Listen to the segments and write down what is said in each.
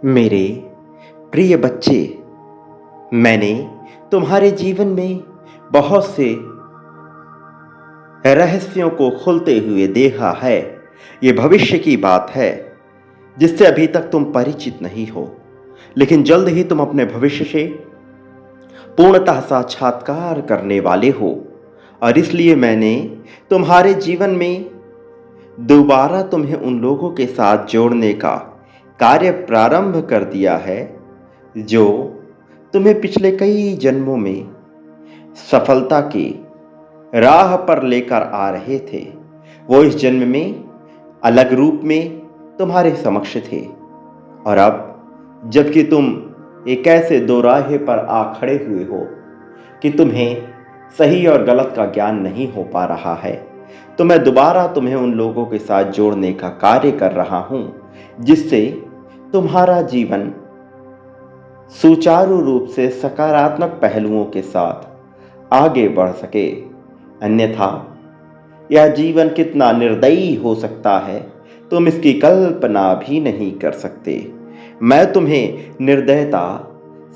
मेरे प्रिय बच्चे, मैंने तुम्हारे जीवन में बहुत से रहस्यों को खुलते हुए देखा है। ये भविष्य की बात है जिससे अभी तक तुम परिचित नहीं हो, लेकिन जल्द ही तुम अपने भविष्य से पूर्णतः साक्षात्कार करने वाले हो। और इसलिए मैंने तुम्हारे जीवन में दोबारा तुम्हें उन लोगों के साथ जोड़ने का कार्य प्रारंभ कर दिया है जो तुम्हें पिछले कई जन्मों में सफलता की राह पर लेकर आ रहे थे। वो इस जन्म में अलग रूप में तुम्हारे समक्ष थे, और अब जबकि तुम एक ऐसे दोराहे पर आ खड़े हुए हो कि तुम्हें सही और गलत का ज्ञान नहीं हो पा रहा है, तो मैं दोबारा तुम्हें उन लोगों के साथ जोड़ने का कार्य कर रहा हूं जिससे तुम्हारा जीवन सुचारू रूप से सकारात्मक पहलुओं के साथ आगे बढ़ सके। अन्यथा यह जीवन कितना निर्दयी हो सकता है, तुम इसकी कल्पना भी नहीं कर सकते। मैं तुम्हें निर्दयता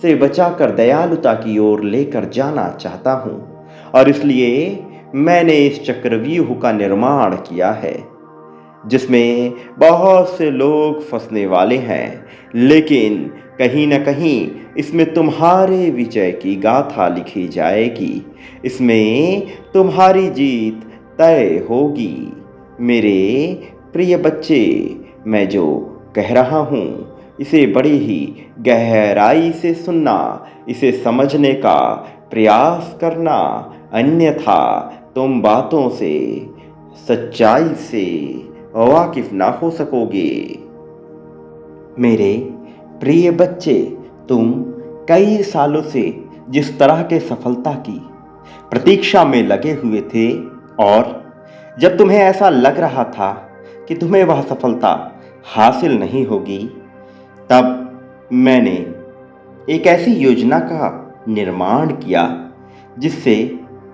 से बचाकर दयालुता की ओर लेकर जाना चाहता हूं, और इसलिए मैंने इस चक्रव्यूह का निर्माण किया है जिसमें बहुत से लोग फंसने वाले हैं, लेकिन कहीं न कहीं इसमें तुम्हारे विजय की गाथा लिखी जाएगी। इसमें तुम्हारी जीत तय होगी। मेरे प्रिय बच्चे, मैं जो कह रहा हूँ इसे बड़ी ही गहराई से सुनना, इसे समझने का प्रयास करना, अन्यथा तुम बातों से, सच्चाई से वाकिफ ना हो सकोगे। मेरे प्रिय बच्चे, तुम कई सालों से जिस तरह के सफलता की प्रतीक्षा में लगे हुए थे, और जब तुम्हें ऐसा लग रहा था कि तुम्हें वह सफलता हासिल नहीं होगी, तब मैंने एक ऐसी योजना का निर्माण किया जिससे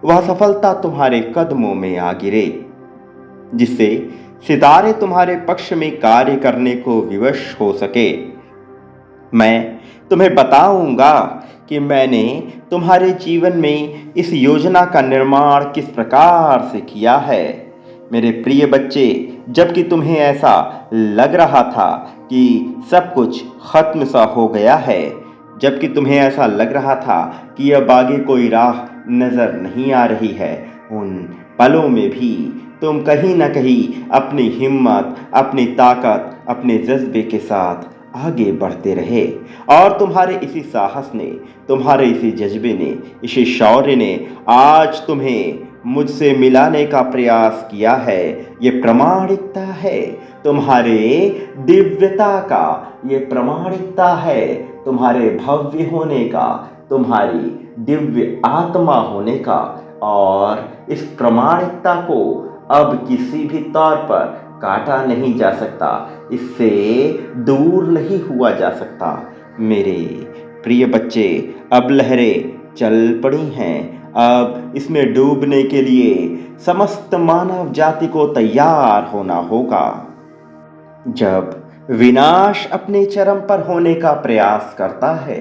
वह सफलता तुम्हारे कदमों में आ गिरे, जिससे सितारे तुम्हारे पक्ष में कार्य करने को विवश हो सके। मैं तुम्हें बताऊंगा कि मैंने तुम्हारे जीवन में इस योजना का निर्माण किस प्रकार से किया है। मेरे प्रिय बच्चे, जबकि तुम्हें ऐसा लग रहा था कि सब कुछ खत्म सा हो गया है, जबकि तुम्हें ऐसा लग रहा था कि अब आगे कोई राह नजर नहीं आ रही है, उन पलों में भी तुम कहीं ना कहीं अपनी हिम्मत, अपनी ताकत, अपने जज्बे के साथ आगे बढ़ते रहे, और तुम्हारे इसी साहस ने, तुम्हारे इसी जज्बे ने, इसी शौर्य ने आज तुम्हें मुझसे मिलाने का प्रयास किया है। ये प्रामाणिकता है तुम्हारे दिव्यता का, ये प्रामाणिकता है तुम्हारे भव्य होने का, तुम्हारी दिव्य आत्मा होने का, और इस प्रामाणिकता को अब किसी भी तौर पर काटा नहीं जा सकता, इससे दूर नहीं हुआ जा सकता। मेरे प्रिय बच्चे, अब लहरें चल पड़ी हैं। अब इसमें डूबने के लिए समस्त मानव जाति को तैयार होना होगा। जब विनाश अपने चरम पर होने का प्रयास करता है,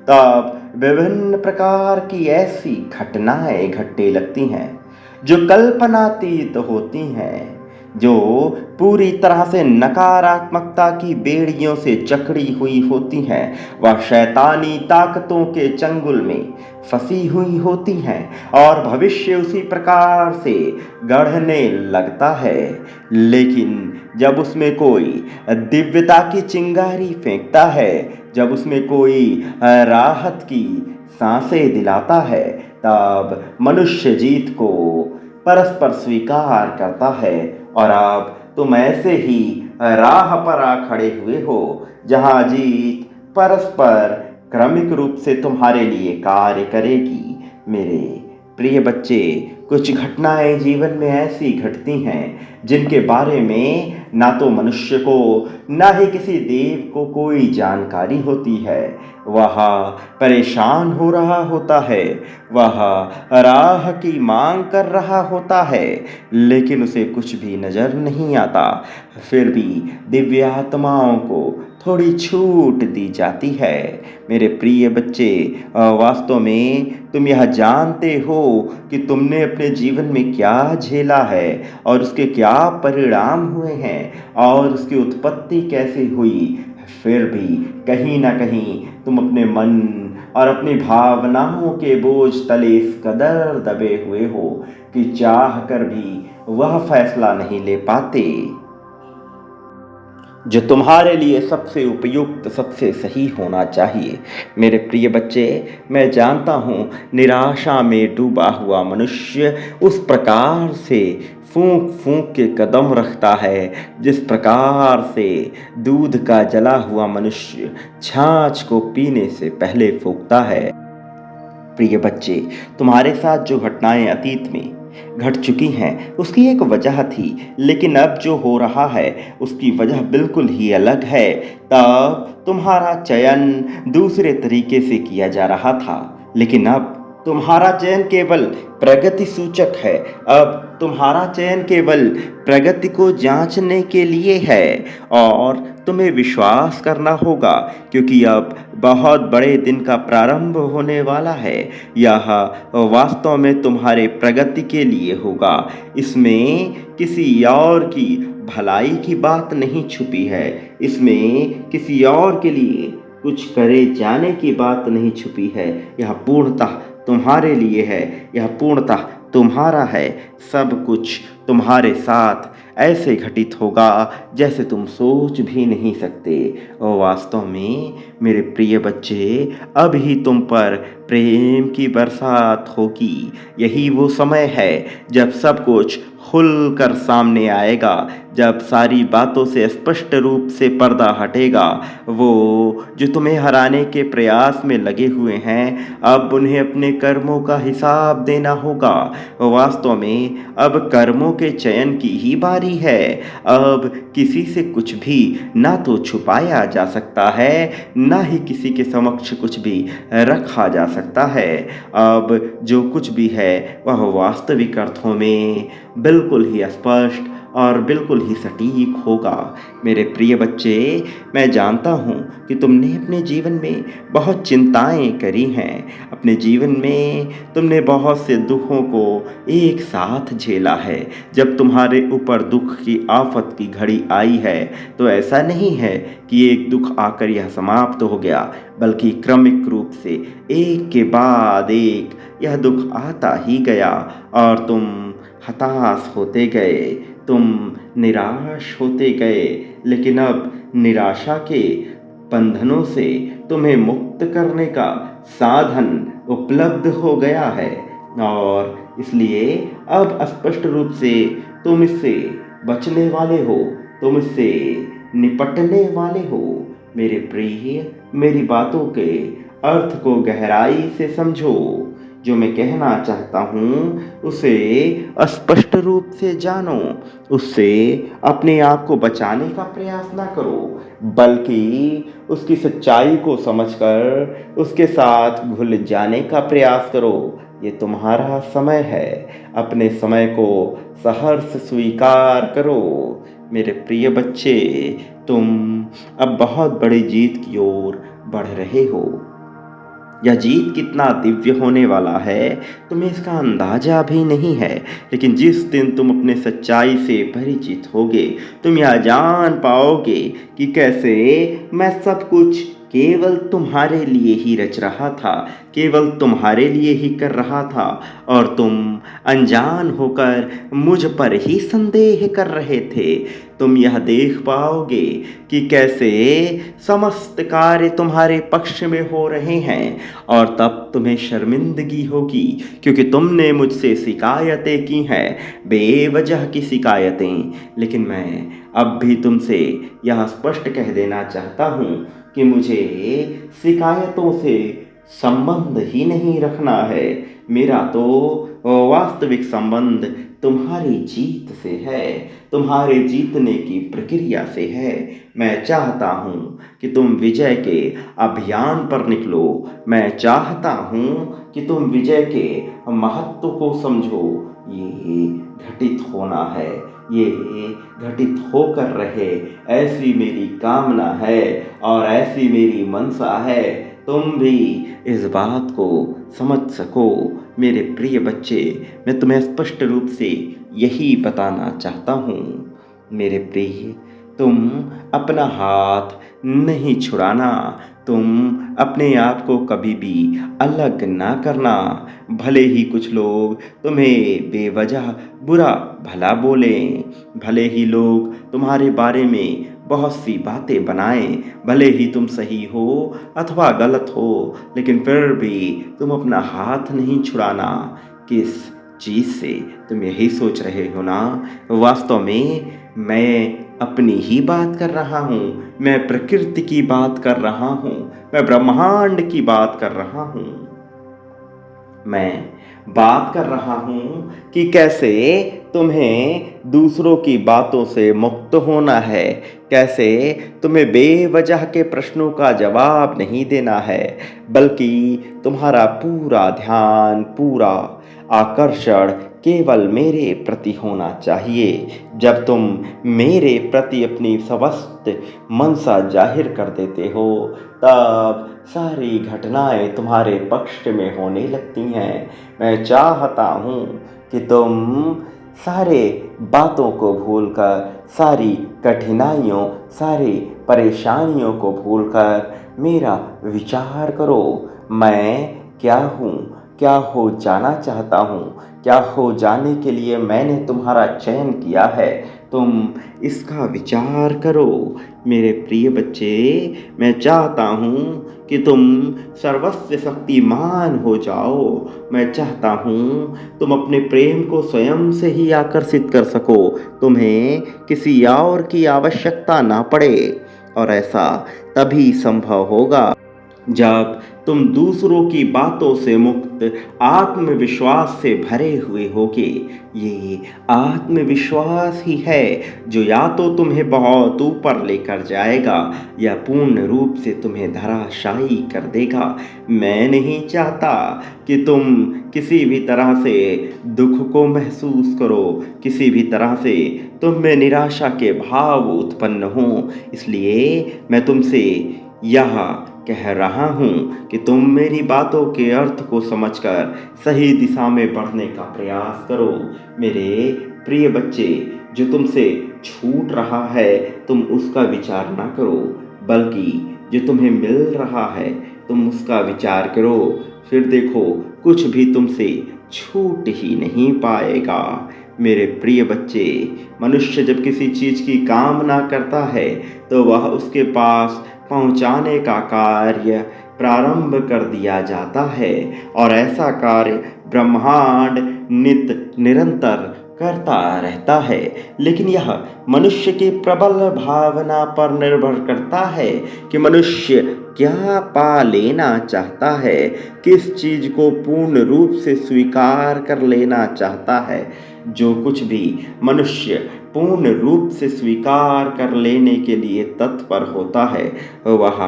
तब विभिन्न प्रकार की ऐसी घटनाएं घटने लगती हैं जो कल्पनातीत होती हैं, जो पूरी तरह से नकारात्मकता की बेड़ियों से जकड़ी हुई होती हैं। वह शैतानी ताकतों के चंगुल में फंसी हुई होती हैं, और भविष्य उसी प्रकार से गढ़ने लगता है। लेकिन जब उसमें कोई दिव्यता की चिंगारी फेंकता है, जब उसमें कोई राहत की सांसें दिलाता है, तब मनुष्य जीत को परस्पर स्वीकार करता है। और अब तुम ऐसे ही राह पर आ खड़े हुए हो जहां जीत परस्पर क्रमिक रूप से तुम्हारे लिए कार्य करेगी। मेरे प्रिय बच्चे, कुछ घटनाएं जीवन में ऐसी घटती हैं जिनके बारे में ना तो मनुष्य को, ना ही किसी देव को कोई जानकारी होती है। वह परेशान हो रहा होता है, वह राह की मांग कर रहा होता है, लेकिन उसे कुछ भी नजर नहीं आता। फिर भी दिव्य आत्माओं को थोड़ी छूट दी जाती है। मेरे प्रिय बच्चे, वास्तव में तुम यह जानते हो कि तुमने अपने जीवन में क्या झेला है और उसके क्या परिणाम हुए हैं और उसकी उत्पत्ति कैसे हुई। फिर भी कहीं ना कहीं तुम अपने मन और अपनी भावनाओं के बोझ तले इस कदर दबे हुए हो कि चाह कर भी वह फैसला नहीं ले पाते जो तुम्हारे लिए सबसे उपयुक्त, सबसे सही होना चाहिए। मेरे प्रिय बच्चे, मैं जानता हूँ निराशा में डूबा हुआ मनुष्य उस प्रकार से फूंक फूंक के कदम रखता है जिस प्रकार से दूध का जला हुआ मनुष्य छाछ को पीने से पहले फूंकता है। प्रिय बच्चे, तुम्हारे साथ जो घटनाएं अतीत में घट चुकी हैं उसकी एक वजह थी, लेकिन अब जो हो रहा है उसकी वजह बिल्कुल ही अलग है। तब तुम्हारा चयन दूसरे तरीके से किया जा रहा था, लेकिन अब तुम्हारा चयन केवल प्रगति सूचक है। अब तुम्हारा चयन केवल प्रगति को जांचने के लिए है और तुम्हें विश्वास करना होगा, क्योंकि अब बहुत बड़े दिन का प्रारंभ होने वाला है। यह वास्तव में तुम्हारे प्रगति के लिए होगा। इसमें किसी और की भलाई की बात नहीं छुपी है, इसमें किसी और के लिए कुछ करे जाने की बात नहीं छुपी है। यह पूर्णतः तुम्हारे लिए है, यह पूर्णतः तुम्हारा है। सब कुछ तुम्हारे साथ ऐसे घटित होगा जैसे तुम सोच भी नहीं सकते। और वास्तव में मेरे प्रिय बच्चे, अब ही तुम पर प्रेम की बरसात होगी। यही वो समय है जब सब कुछ खुल कर सामने आएगा, जब सारी बातों से स्पष्ट रूप से पर्दा हटेगा। वो जो तुम्हें हराने के प्रयास में लगे हुए हैं, अब उन्हें अपने कर्मों का हिसाब देना होगा। वास्तव में अब कर्मों के चयन की ही बारी है। अब किसी से कुछ भी ना तो छुपाया जा सकता है, ना ही किसी के समक्ष कुछ भी रखा जा सकता है। अब जो कुछ भी है वह वास्तविक अर्थों में बिल्कुल ही स्पष्ट और बिल्कुल ही सटीक होगा। मेरे प्रिय बच्चे, मैं जानता हूँ कि तुमने अपने जीवन में बहुत चिंताएं करी हैं। अपने जीवन में तुमने बहुत से दुखों को एक साथ झेला है। जब तुम्हारे ऊपर दुख की आफत की घड़ी आई है तो ऐसा नहीं है कि एक दुख आकर यह समाप्त हो गया, बल्कि क्रमिक रूप से एक के बाद एक यह दुख आता ही गया और तुम हताश होते गए, तुम निराश होते गए। लेकिन अब निराशा के बंधनों से तुम्हें मुक्त करने का साधन उपलब्ध हो गया है और इसलिए अब स्पष्ट रूप से तुम इससे बचने वाले हो, तुम इससे निपटने वाले हो। मेरे प्रिय, मेरी बातों के अर्थ को गहराई से समझो। जो मैं कहना चाहता हूँ उसे स्पष्ट रूप से जानो। उससे अपने आप को बचाने का प्रयास ना करो, बल्कि उसकी सच्चाई को समझकर उसके साथ घुल जाने का प्रयास करो। ये तुम्हारा समय है, अपने समय को सहर्ष स्वीकार करो। मेरे प्रिय बच्चे, तुम अब बहुत बड़ी जीत की ओर बढ़ रहे हो। यह जीत कितना दिव्य होने वाला है तुम्हें इसका अंदाजा भी नहीं है, लेकिन जिस दिन तुम अपने सच्चाई से परिचित होगे तुम यह जान पाओगे कि कैसे मैं सब कुछ केवल तुम्हारे लिए ही रच रहा था, केवल तुम्हारे लिए ही कर रहा था और तुम अनजान होकर मुझ पर ही संदेह कर रहे थे। तुम यह देख पाओगे कि कैसे समस्त कार्य तुम्हारे पक्ष में हो रहे हैं और तब तुम्हें शर्मिंदगी होगी, क्योंकि तुमने मुझसे शिकायतें की हैं, बेवजह की शिकायतें। लेकिन मैं अब भी तुमसे यह स्पष्ट कह देना चाहता हूँ कि मुझे शिकायतों से संबंध ही नहीं रखना है। मेरा तो वास्तविक संबंध तुम्हारी जीत से है, तुम्हारे जीतने की प्रक्रिया से है। मैं चाहता हूँ कि तुम विजय के अभियान पर निकलो। मैं चाहता हूँ कि तुम विजय के महत्व को समझो। ये घटित होना है, ये घटित होकर रहे, ऐसी मेरी कामना है और ऐसी मेरी मनसा है। तुम भी इस बात को समझ सको। मेरे प्रिय बच्चे, मैं तुम्हें स्पष्ट रूप से यही बताना चाहता हूँ। मेरे प्रिय, तुम अपना हाथ नहीं छुड़ाना। तुम अपने आप को कभी भी अलग ना करना। भले ही कुछ लोग तुम्हें बेवजह बुरा भला बोलें, भले ही लोग तुम्हारे बारे में बहुत सी बातें बनाएं, भले ही तुम सही हो अथवा गलत हो, लेकिन फिर भी तुम अपना हाथ नहीं छुड़ाना। किस चीज़ से? तुम यही सोच रहे हो ना? वास्तव में मैं अपनी ही बात कर रहा हूँ। मैं प्रकृति की बात कर रहा हूँ। मैं ब्रह्मांड की बात कर रहा हूँ। मैं बात कर रहा हूँ कि कैसे तुम्हें दूसरों की बातों से मुक्त होना है, कैसे तुम्हें बेवजह के प्रश्नों का जवाब नहीं देना है, बल्कि तुम्हारा पूरा ध्यान, पूरा आकर्षण केवल मेरे प्रति होना चाहिए। जब तुम मेरे प्रति अपनी समस्त मनसा जाहिर कर देते हो, तब सारी घटनाएं तुम्हारे पक्ष में होने लगती हैं। मैं चाहता हूँ कि तुम सारे बातों को भूलकर, सारी कठिनाइयों, सारी परेशानियों को भूलकर मेरा विचार करो। मैं क्या हूँ, क्या हो जाना चाहता हूँ, क्या हो जाने के लिए मैंने तुम्हारा चयन किया है, तुम इसका विचार करो। मेरे प्रिय बच्चे, मैं चाहता हूँ कि तुम सर्वस्व शक्तिमान हो जाओ। मैं चाहता हूँ तुम अपने प्रेम को स्वयं से ही आकर्षित कर सको, तुम्हें किसी और की आवश्यकता ना पड़े। और ऐसा तभी संभव होगा जब तुम दूसरों की बातों से मुक्त आत्मविश्वास से भरे हुए होगे। ये आत्मविश्वास ही है जो या तो तुम्हें बहुत ऊपर लेकर जाएगा या पूर्ण रूप से तुम्हें धराशायी कर देगा। मैं नहीं चाहता कि तुम किसी भी तरह से दुख को महसूस करो, किसी भी तरह से तुम में निराशा के भाव उत्पन्न हों। इसलिए मैं तुमसे यह कह रहा हूँ कि तुम मेरी बातों के अर्थ को समझकर सही दिशा में बढ़ने का प्रयास करो। मेरे प्रिय बच्चे, जो तुमसे छूट रहा है तुम उसका विचार ना करो, बल्कि जो तुम्हें मिल रहा है तुम उसका विचार करो। फिर देखो, कुछ भी तुमसे छूट ही नहीं पाएगा। मेरे प्रिय बच्चे, मनुष्य जब किसी चीज़ की कामना करता है तो वह उसके पास पहुंचाने का कार्य प्रारंभ कर दिया जाता है, और ऐसा कार्य ब्रह्मांड निरंतर करता रहता है। लेकिन यह मनुष्य की प्रबल भावना पर निर्भर करता है कि मनुष्य क्या पा लेना चाहता है, किस चीज़ को पूर्ण रूप से स्वीकार कर लेना चाहता है। जो कुछ भी मनुष्य पूर्ण रूप से स्वीकार कर लेने के लिए तत्पर होता है वह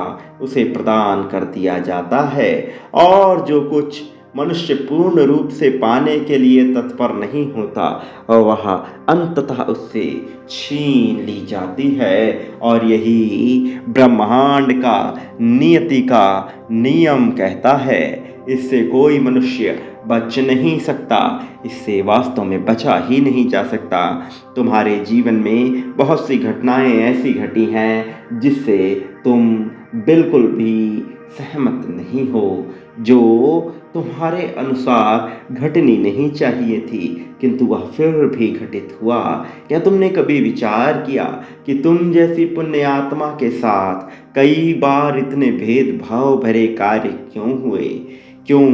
उसे प्रदान कर दिया जाता है, और जो कुछ मनुष्य पूर्ण रूप से पाने के लिए तत्पर नहीं होता वह अंततः उससे छीन ली जाती है। और यही ब्रह्मांड का नियति का नियम कहता है। इससे कोई मनुष्य बच नहीं सकता, इससे वास्तव में बचा ही नहीं जा सकता। तुम्हारे जीवन में बहुत सी घटनाएं ऐसी घटी हैं जिससे तुम बिल्कुल भी सहमत नहीं हो, जो तुम्हारे अनुसार घटनी नहीं चाहिए थी, किंतु वह फिर भी घटित हुआ। क्या तुमने कभी विचार किया कि तुम जैसी पुण्य आत्मा के साथ कई बार इतने भेदभाव भरे कार्य क्यों हुए? क्यों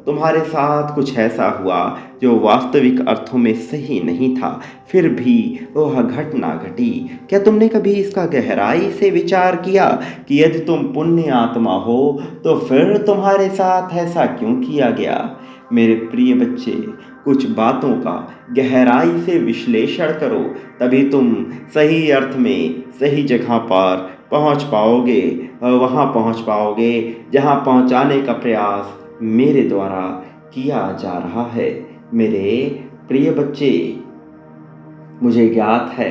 तुम्हारे साथ कुछ ऐसा हुआ जो वास्तविक अर्थों में सही नहीं था, फिर भी वह घटना घटी? क्या तुमने कभी इसका गहराई से विचार किया कि यदि तुम पुण्य आत्मा हो तो फिर तुम्हारे साथ ऐसा क्यों किया गया? मेरे प्रिय बच्चे, कुछ बातों का गहराई से विश्लेषण करो, तभी तुम सही अर्थ में सही जगह पर पहुंच पाओगे, वहां पहुंच पाओगे जहां पहुंचाने का प्रयास मेरे द्वारा किया जा रहा है। मेरे प्रिय बच्चे, मुझे ज्ञात है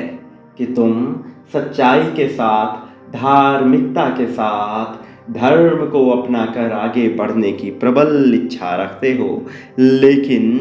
कि तुम सच्चाई के साथ, धार्मिकता के साथ, धर्म को अपनाकर आगे बढ़ने की प्रबल इच्छा रखते हो, लेकिन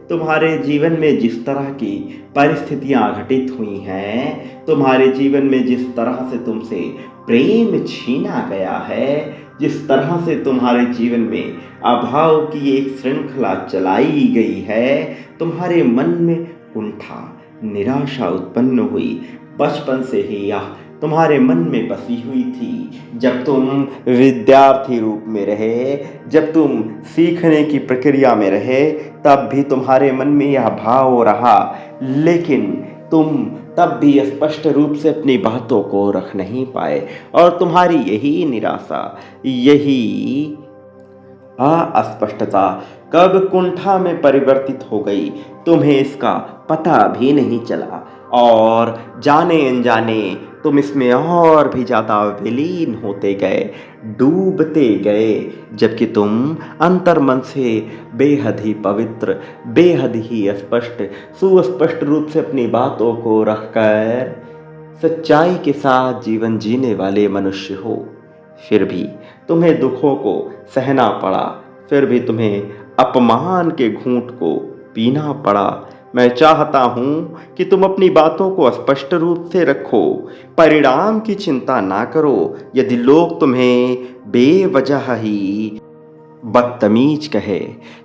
तुम्हारे जीवन में जिस तरह की परिस्थितियां घटित हुई हैं, तुम्हारे जीवन में जिस तरह से तुमसे प्रेम छीना गया है, जिस तरह से तुम्हारे जीवन में अभाव की एक श्रृंखला चलाई गई है, तुम्हारे मन में कुंठा, निराशा उत्पन्न हुई, बचपन से ही यह तुम्हारे मन में बसी हुई थी। जब तुम विद्यार्थी रूप में रहे, जब तुम सीखने की प्रक्रिया में रहे, तब भी तुम्हारे मन में यह भाव रहा, लेकिन तुम तब भी स्पष्ट रूप से अपनी बातों को रख नहीं पाए, और तुम्हारी यही निराशा, यही अस्पष्टता कब कुंठा में परिवर्तित हो गई, तुम्हें इसका पता भी नहीं चला, और जाने अनजाने तुम इसमें और भी ज़्यादा विलीन होते गए, डूबते गए, जबकि तुम अंतर्मन से बेहद ही पवित्र, बेहद ही स्पष्ट, सुस्पष्ट रूप से अपनी बातों को रखकर सच्चाई के साथ जीवन जीने वाले मनुष्य हो। फिर भी तुम्हें दुखों को सहना पड़ा, फिर भी तुम्हें अपमान के घूंट को पीना पड़ा। मैं चाहता हूँ कि तुम अपनी बातों को स्पष्ट रूप से रखो, परिणाम की चिंता ना करो। यदि लोग तुम्हें बेवजह ही बदतमीज कहे,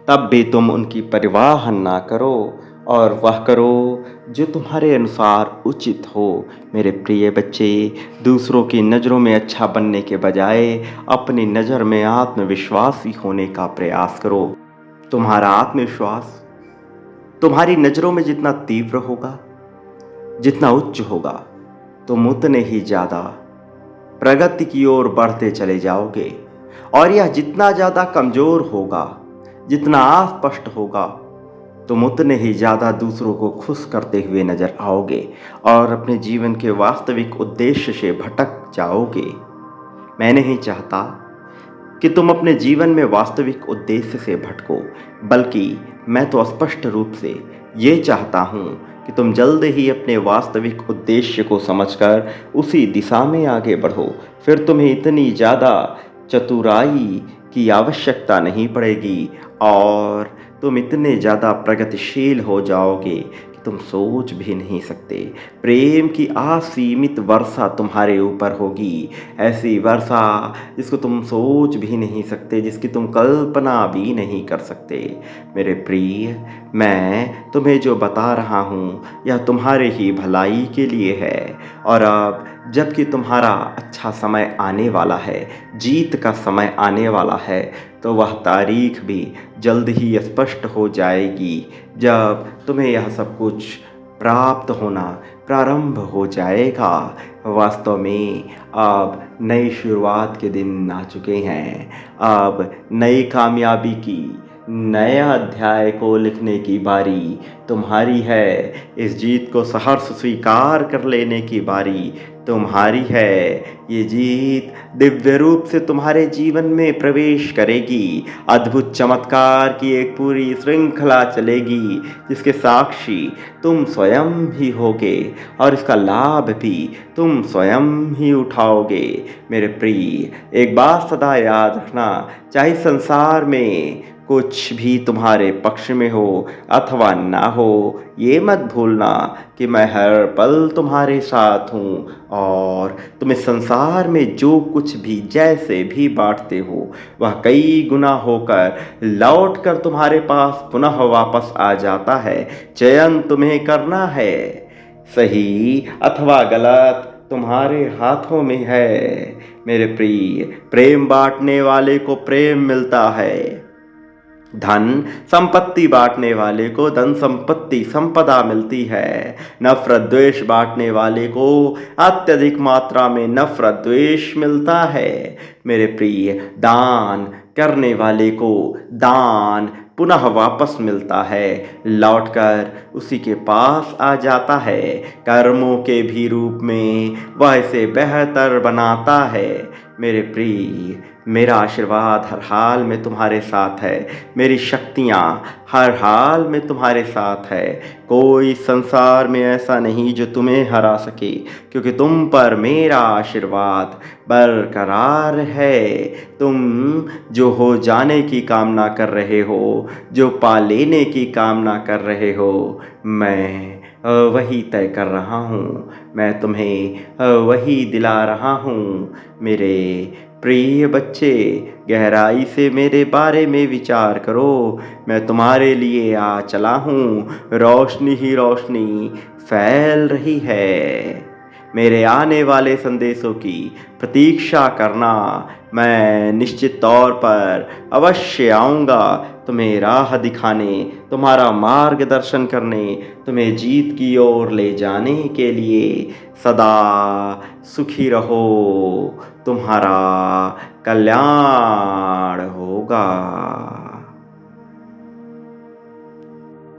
तब भी तुम उनकी परवाह ना करो, और वह करो जो तुम्हारे अनुसार उचित हो। मेरे प्रिय बच्चे, दूसरों की नज़रों में अच्छा बनने के बजाय अपनी नज़र में आत्मविश्वासी होने का प्रयास करो। तुम्हारा आत्मविश्वास तुम्हारी नज़रों में जितना तीव्र होगा, जितना उच्च होगा, तुम उतने ही ज़्यादा प्रगति की ओर बढ़ते चले जाओगे। और यह जितना ज़्यादा कमज़ोर होगा, जितना अस्पष्ट होगा, तुम उतने ही ज़्यादा दूसरों को खुश करते हुए नजर आओगे और अपने जीवन के वास्तविक उद्देश्य से भटक जाओगे। मैं नहीं चाहता कि तुम अपने जीवन में वास्तविक उद्देश्य से भटको, बल्कि मैं तो स्पष्ट रूप से ये चाहता हूँ कि तुम जल्द ही अपने वास्तविक उद्देश्य को समझकर उसी दिशा में आगे बढ़ो। फिर तुम्हें इतनी ज़्यादा चतुराई की आवश्यकता नहीं पड़ेगी, और तुम इतने ज़्यादा प्रगतिशील हो जाओगे कि तुम सोच भी नहीं सकते। प्रेम की असीमित वर्षा तुम्हारे ऊपर होगी, ऐसी वर्षा जिसको तुम सोच भी नहीं सकते, जिसकी तुम कल्पना भी नहीं कर सकते। मेरे प्रिय, मैं तुम्हें जो बता रहा हूँ यह तुम्हारे ही भलाई के लिए है। और अब जबकि तुम्हारा अच्छा समय आने वाला है, जीत का समय आने वाला है, तो वह तारीख भी जल्द ही स्पष्ट हो जाएगी, जब तुम्हें यह सब कुछ प्राप्त होना प्रारंभ हो जाएगा। वास्तव में अब नई शुरुआत के दिन आ चुके हैं। अब नई कामयाबी की नया अध्याय को लिखने की बारी तुम्हारी है। इस जीत को सहर्ष स्वीकार कर लेने की बारी तुम्हारी है। ये जीत दिव्य रूप से तुम्हारे जीवन में प्रवेश करेगी। अद्भुत चमत्कार की एक पूरी श्रृंखला चलेगी, जिसके साक्षी तुम स्वयं ही होगे, और इसका लाभ भी तुम स्वयं ही उठाओगे। मेरे प्रिय, एक बात सदा याद रखना, चाहे संसार में कुछ भी तुम्हारे पक्ष में हो अथवा ना हो, ये मत भूलना कि मैं हर पल तुम्हारे साथ हूँ, और तुम इस संसार में जो कुछ भी जैसे भी बांटते हो, वह कई गुना होकर लौट कर तुम्हारे पास पुनः वापस आ जाता है। चयन तुम्हें करना है, सही अथवा गलत तुम्हारे हाथों में है। मेरे प्रिय, प्रेम बांटने वाले को प्रेम मिलता है, धन संपत्ति बांटने वाले को धन संपत्ति संपदा मिलती है। नफरत द्वेष बांटने वाले को अत्यधिक मात्रा में नफरत द्वेष मिलता है। मेरे प्रिय, दान करने वाले को दान पुनः वापस मिलता है, लौटकर उसी के पास आ जाता है। कर्मों के भी रूप में वह इसे बेहतर बनाता है। मेरे प्रिय, मेरा आशीर्वाद हर हाल में तुम्हारे साथ है। मेरी शक्तियाँ हर हाल में तुम्हारे साथ है। कोई संसार में ऐसा नहीं जो तुम्हें हरा सके, क्योंकि तुम पर मेरा आशीर्वाद बरकरार है। तुम जो हो जाने की कामना कर रहे हो, जो पा लेने की कामना कर रहे हो, मैं वही तय कर रहा हूँ। मैं तुम्हें वही दिला रहा हूँ। मेरे प्रिय बच्चे, गहराई से मेरे बारे में विचार करो। मैं तुम्हारे लिए आ चला हूँ। रोशनी ही रोशनी फैल रही है। मेरे आने वाले संदेशों की प्रतीक्षा करना। मैं निश्चित तौर पर अवश्य आऊँगा तुम्हें राह दिखाने, तुम्हारा मार्गदर्शन करने, तुम्हें जीत की ओर ले जाने के लिए। सदा सुखी रहो, तुम्हारा कल्याण होगा।